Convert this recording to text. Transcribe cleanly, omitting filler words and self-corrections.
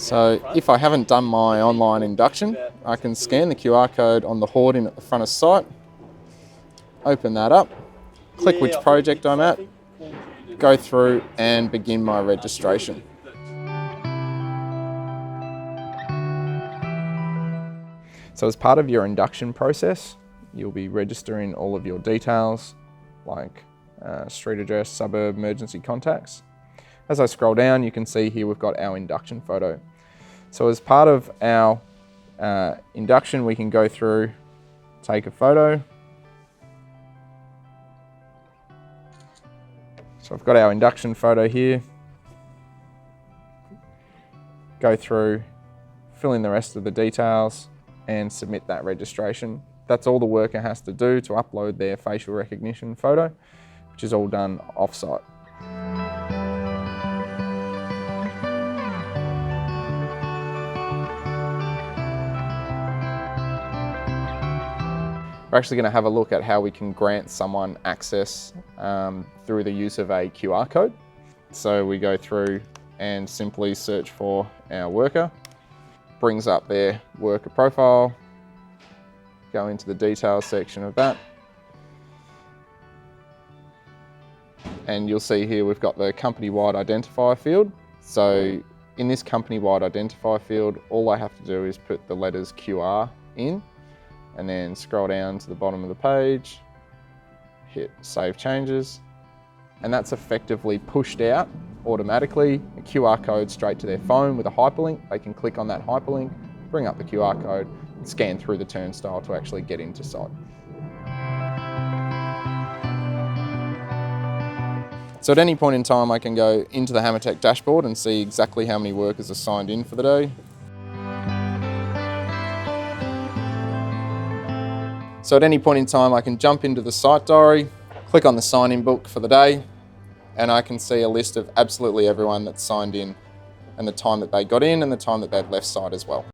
So if I haven't done my online induction, I can scan the QR code on the hoarding at the front of site, open that up, click which project I'm at, go through and begin my registration. So as part of your induction process, you'll be registering all of your details like street address, suburb, emergency contacts. As I scroll down, you can see here we've got our induction photo. So as part of our induction, we can go through, take a photo. So I've got our induction photo here. Go through, fill in the rest of the details and submit that registration. That's all the worker has to do to upload their facial recognition photo, which is all done off-site. We're actually going to have a look at how we can grant someone access through the use of a QR code. So we go through and simply search for our worker, brings up their worker profile, go into the details section of that. And you'll see here we've got the company-wide identifier field. So in this company-wide identifier field, all I have to do is put the letters QR in, and then scroll down to the bottom of the page, hit Save Changes, and that's effectively pushed out automatically a QR code straight to their phone with a hyperlink. They can click on that hyperlink, bring up the QR code, and scan through the turnstile to actually get into site. So at any point in time, I can go into the HammerTech dashboard and see exactly how many workers are signed in for the day. So at any point in time, I can jump into the site diary, click on the sign-in book for the day, and I can see a list of absolutely everyone that's signed in and the time that they got in and the time that they've left site as well.